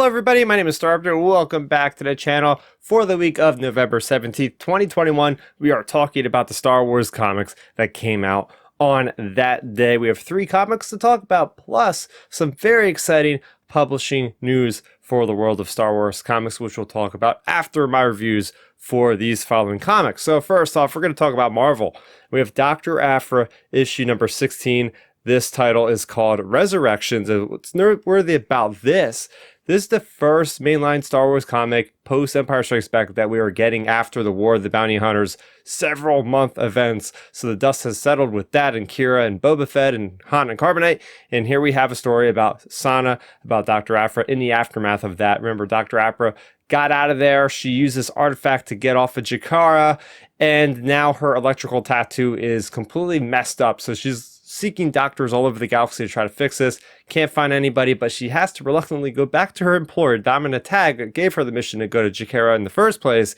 Hello everybody, my name is Starrapter. Welcome back to the channel. For the week of November 17th, 2021, we are talking about the Star Wars comics that came out on that day. We have 3 comics to talk about, plus some very exciting publishing news for the world of Star Wars comics, which we'll talk about after my reviews for these following comics. So first off, we're going to talk about Marvel. We have Dr. Aphra, issue number 16. This title is called Resurrections. And what's noteworthy about this is the first mainline Star Wars comic post Empire Strikes Back that we are getting after the War of the Bounty Hunters, several month events. So the dust has settled with that and Kira and Boba Fett and Han and Carbonite. And here we have a story about Sana, about Dr. Aphra in the aftermath of that. Remember, Dr. Aphra got out of there. She used this artifact to get off of Jakara, and now her electrical tattoo is completely messed up. So she's seeking doctors all over the galaxy to try to fix this. Can't find anybody, but she has to reluctantly go back to her employer, Domina Tag, that gave her the mission to go to Jakara in the first place.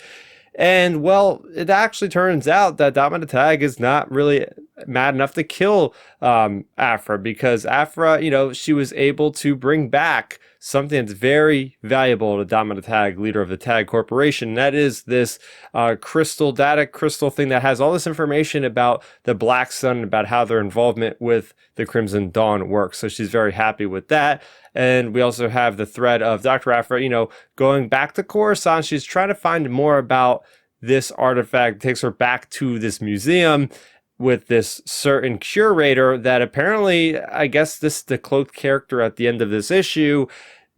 And, well, it actually turns out that Domina Tag is not really mad enough to kill Aphra, because Aphra, she was able to bring back something that's very valuable to Domina Tag, leader of the Tag Corporation. And that is this data crystal thing that has all this information about the Black Sun, about how their involvement with the Crimson Dawn works. So she's very happy with that. And we also have the thread of Dr. Aphra, going back to Coruscant. She's trying to find more about this artifact. It takes her back to this museum with this certain curator that apparently, I guess this is the cloaked character at the end of this issue,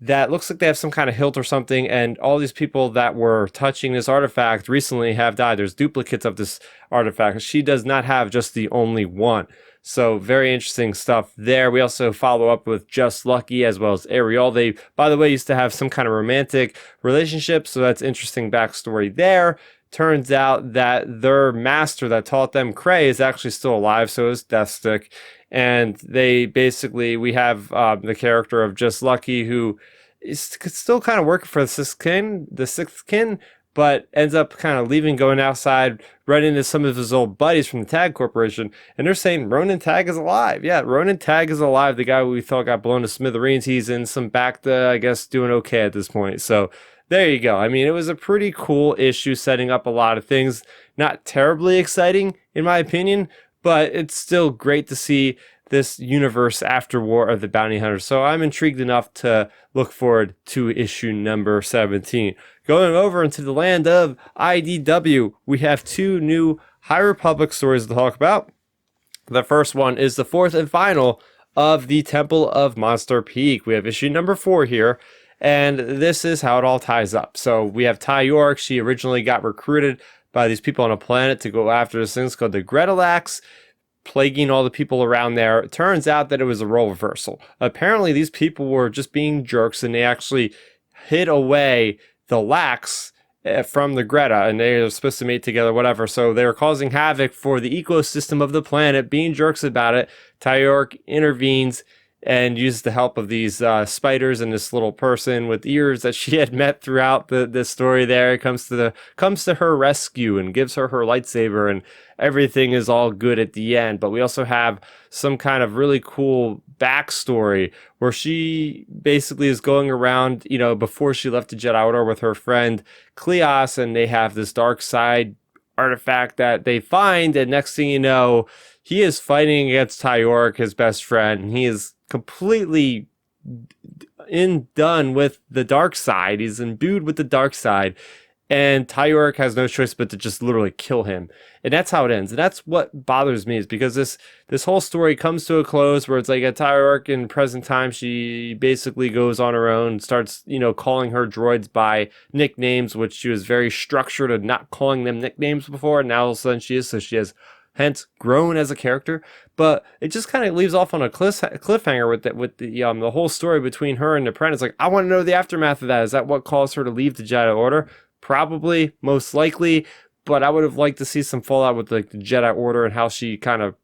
that looks like they have some kind of hilt or something, and all these people that were touching this artifact recently have died. There's duplicates of this artifact. She does not have just the only one. So very interesting stuff there. We also follow up with Just Lucky as well as Ariel. They, by the way, used to have some kind of romantic relationship, so that's interesting backstory there. Turns out that their master that taught them Cray is actually still alive, so is Deathstick. And we have the character of Just Lucky, who is still kind of working for the sixth kin, but ends up kind of leaving, going outside, running into some of his old buddies from the Tag Corporation, and they're saying Ronan Tag is alive. Yeah, Ronan Tag is alive. The guy we thought got blown to smithereens, he's in some back to, I guess, doing okay at this point. So there you go. I mean, it was a pretty cool issue, setting up a lot of things. Not terribly exciting, in my opinion, but it's still great to see this universe after War of the Bounty Hunters. So I'm intrigued enough to look forward to issue number 17. Going over into the land of IDW, we have 2 new High Republic stories to talk about. The first one is the 4th and final of the Temple of Monster Peak. We have issue number 4 here. And this is how it all ties up. So we have Ty Yorrick. She originally got recruited by these people on a planet to go after this thing called the Gretalax, plaguing all the people around there. It turns out that it was a role reversal. Apparently, these people were just being jerks, and they actually hid away the Lax from the Greta, and they were supposed to mate together, whatever. So they were causing havoc for the ecosystem of the planet, being jerks about it. Ty Yorrick intervenes and uses the help of these spiders and this little person with ears that she had met throughout the story there. It comes to her rescue and gives her lightsaber, and everything is all good at the end. But we also have some kind of really cool backstory where she basically is going around, before she left the Jedi Order with her friend Cleos, and they have this dark side artifact that they find, and next thing you know, he is fighting against Ty Yorrick, his best friend, and he is completely done with the dark side. He's imbued with the dark side, and Ty Yorrick has no choice but to just literally kill him. And that's how it ends. And that's what bothers me, is because this whole story comes to a close where it's like at Ty Yorrick in present time, she basically goes on her own, starts, calling her droids by nicknames, which she was very structured and not calling them nicknames before, and now all of a sudden she is. So she has hence grown as a character, but it just kind of leaves off on a cliffhanger with the whole story between her and the apprentice. Like, I want to know the aftermath of that. Is that what caused her to leave the Jedi Order? Probably, most likely, but I would have liked to see some fallout with the Jedi Order and how she kind of,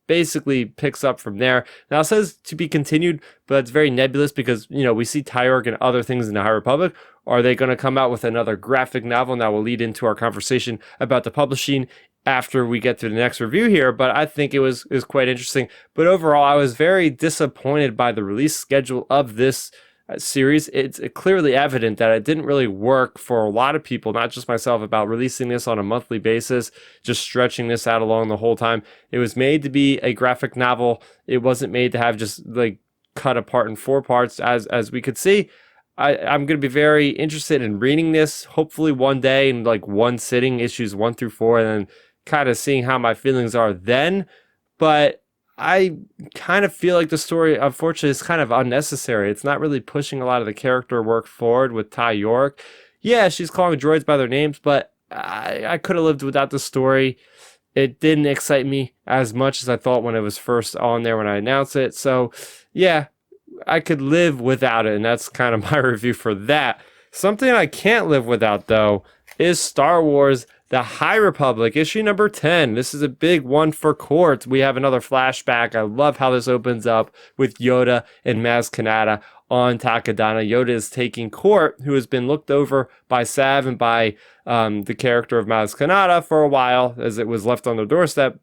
basically picks up from there. Now it says to be continued, but it's very nebulous because, we see Ty Yorrick and other things in the High Republic. Are they going to come out with another graphic novel? And that will lead into our conversation about the publishing after we get to the next review here, but I think it was quite interesting. But overall, I was very disappointed by the release schedule of this series, it's clearly evident that it didn't really work for a lot of people, not just myself, about releasing this on a monthly basis, just stretching this out along the whole time. It was made to be a graphic novel. It wasn't made to have just like cut apart in 4 parts, as we could see. I'm going to be very interested in reading this, hopefully one day in like one sitting, issues 1 through 4, and then kind of seeing how my feelings are then. But I kind of feel like the story, unfortunately, is kind of unnecessary. It's not really pushing a lot of the character work forward with Ty Yorrick. Yeah, she's calling droids by their names, but I could have lived without the story. It didn't excite me as much as I thought when it was first on there when I announced it. So, yeah, I could live without it, and that's kind of my review for that. Something I can't live without, though, is Star Wars The High Republic, issue number 10. This is a big one for Qort. We have another flashback. I love how this opens up with Yoda and Maz Kanata on Takodana. Yoda is taking Qort, who has been looked over by Sav and by the character of Maz Kanata for a while, as it was left on their doorstep.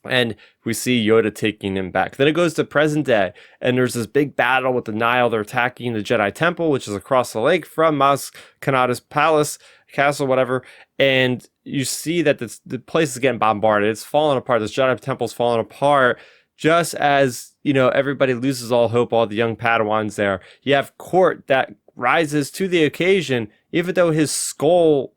And we see Yoda taking him back. Then it goes to present day, and there's this big battle with the Nihil. They're attacking the Jedi Temple, which is across the lake from Maz Kanata's palace, castle, whatever. And you see that the place is getting bombarded. It's falling apart. This Jedi Temple's falling apart. Just as, everybody loses all hope, all the young Padawans there. You have Qort that rises to the occasion, even though his skull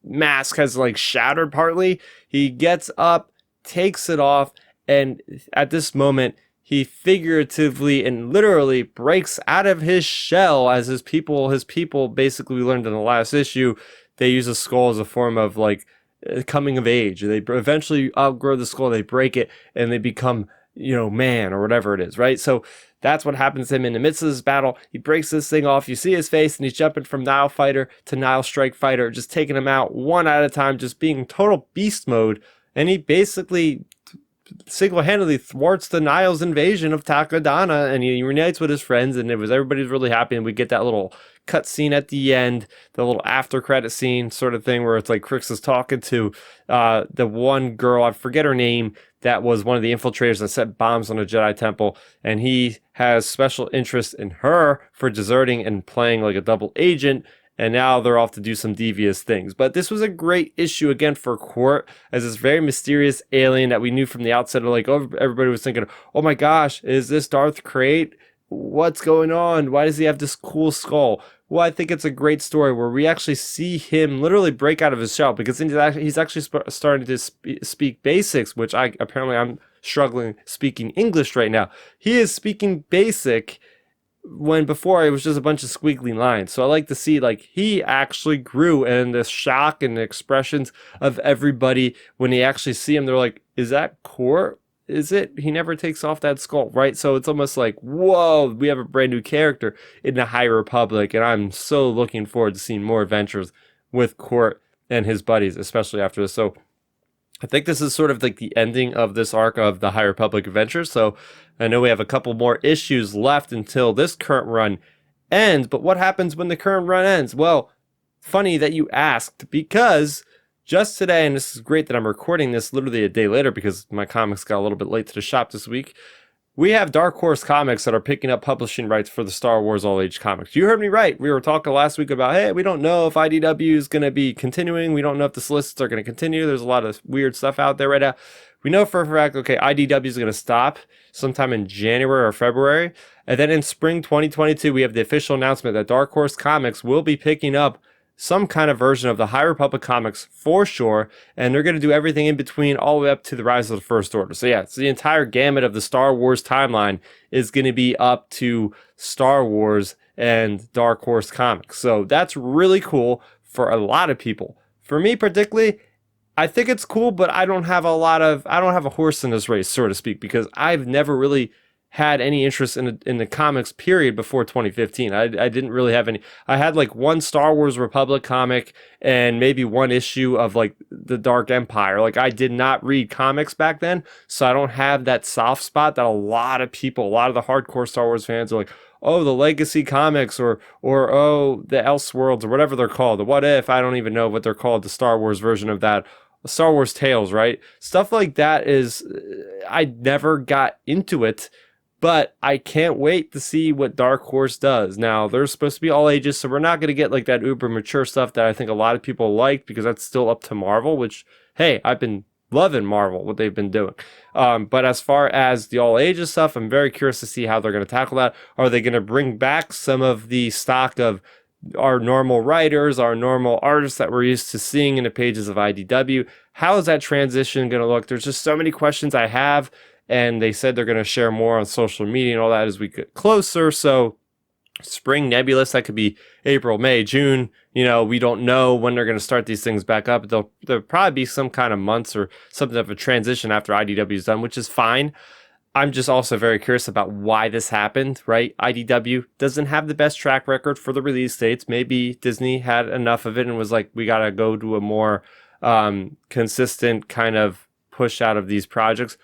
mask has like shattered partly. He gets up, takes it off, and at this moment he figuratively and literally breaks out of his shell as his people basically, we learned in the last issue, they use a skull as a form of like coming of age. They eventually outgrow the skull, they break it, and they become man or whatever it is, right? So that's what happens to him in the midst of this battle. He breaks this thing off. You see his face, and he's jumping from Nihil fighter to Nihil strike fighter, just taking him out one at a time, just being total beast mode. And he basically single-handedly thwarts the Nihil's invasion of Takodana, and he reunites with his friends, and everybody's really happy. And we get that little cut scene at the end, the little after credit scene sort of thing, where it's like Crix is talking to the one girl, I forget her name, that was one of the infiltrators that set bombs on the Jedi Temple, and he has special interest in her for deserting and playing like a double agent. And now they're off to do some devious things. But this was a great issue again for Qort, as this very mysterious alien that we knew from the outset. Like, everybody was thinking, oh my gosh, is this Darth Krayt? What's going on? Why does he have this cool skull? Well, I think it's a great story where we actually see him literally break out of his shell, because he's actually starting to speak basics, which I'm struggling speaking English right now. He is speaking basic, when before it was just a bunch of squiggly lines. So I like to see like he actually grew, and the shock and the expressions of everybody when they actually see him, they're like, is that Qort? Is it? He never takes off that skull, right? So it's almost like, whoa, we have a brand new character in the High Republic, and I'm so looking forward to seeing more adventures with Qort and his buddies, especially after this. So I think this is sort of like the ending of this arc of the High Republic adventures. So I know we have a couple more issues left until this current run ends, but what happens when the current run ends? Well, funny that you asked, because just today, and this is great that I'm recording this literally a day later because my comics got a little bit late to the shop this week, we have Dark Horse Comics that are picking up publishing rights for the Star Wars All Age comics. You heard me right. We were talking last week about, hey, we don't know if IDW is going to be continuing. We don't know if the solicits are going to continue. There's a lot of weird stuff out there right now. We know for a fact, okay, IDW is going to stop sometime in January or February. And then in spring 2022, we have the official announcement that Dark Horse Comics will be picking up some kind of version of the High Republic comics for sure, and they're going to do everything in between all the way up to the Rise of the First Order. So yeah, so the entire gamut of the Star Wars timeline is going to be up to Star Wars and Dark Horse Comics. So that's really cool for a lot of people. For me particularly, I think it's cool, but I don't have a horse in this race, so to speak, because I've never really had any interest in the comics period before 2015. I didn't really have any. I had like one Star Wars Republic comic and maybe one issue of like the Dark Empire. Like, I did not read comics back then, so I don't have that soft spot that a lot of people, a lot of the hardcore Star Wars fans are like, oh, the Legacy comics or oh, the Elseworlds or whatever they're called. The What If, I don't even know what they're called, the Star Wars version of that. Star Wars Tales, right? Stuff like that is, I never got into it. But I can't wait to see what Dark Horse does. Now, they're supposed to be all ages, so we're not going to get like that uber mature stuff that I think a lot of people liked, because that's still up to Marvel, which, hey, I've been loving Marvel, what they've been doing. But as far as the all ages stuff, I'm very curious to see how they're going to tackle that. Are they going to bring back some of the stock of our normal writers, our normal artists that we're used to seeing in the pages of IDW? How is that transition going to look? There's just so many questions I have, and they said they're going to share more on social media and all that as we get closer. So spring Nebulous, that could be April, May, June. You know, we don't know when they're going to start these things back up. There'll probably be some kind of months or something of a transition after IDW is done, which is fine. I'm just also very curious about why this happened, right? IDW doesn't have the best track record for the release dates. Maybe Disney had enough of it and was like, we got to go to a more consistent kind of push out of these projects.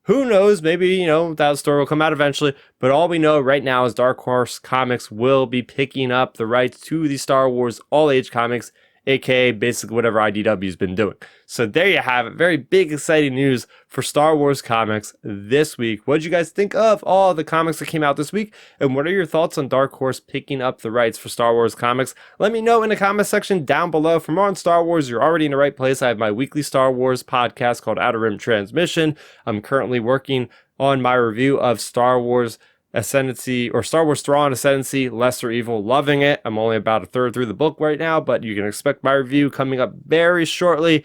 Who knows? Maybe, you know, that story will come out eventually. But all we know right now is Dark Horse Comics will be picking up the rights to the Star Wars all-age comics, aka basically whatever IDW's been doing. So there you have it. Very big, exciting news for Star Wars comics this week. What did you guys think of all the comics that came out this week? And what are your thoughts on Dark Horse picking up the rights for Star Wars comics? Let me know in the comment section down below. For more on Star Wars, you're already in the right place. I have my weekly Star Wars podcast called Outer Rim Transmission. I'm currently working on my review of Star Wars Ascendancy, or Star Wars Thrawn Ascendancy, Lesser Evil. Loving it. I'm only about a third through the book right now, but you can expect my review coming up very shortly.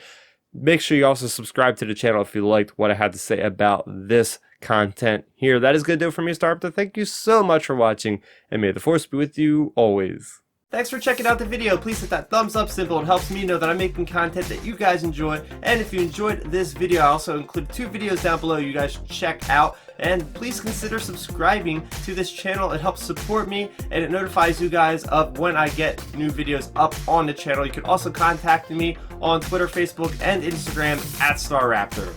Make sure you also subscribe to the channel if you liked what I had to say about this content here. That is going to do it for me, Starrapter. Thank you so much for watching, and may the Force be with you always. Thanks for checking out the video. Please hit that thumbs up symbol. It helps me know that I'm making content that you guys enjoy. And if you enjoyed this video, I also included 2 videos down below you guys should check out. And please consider subscribing to this channel. It helps support me, and it notifies you guys of when I get new videos up on the channel. You can also contact me on Twitter, Facebook, and Instagram at Starrapter.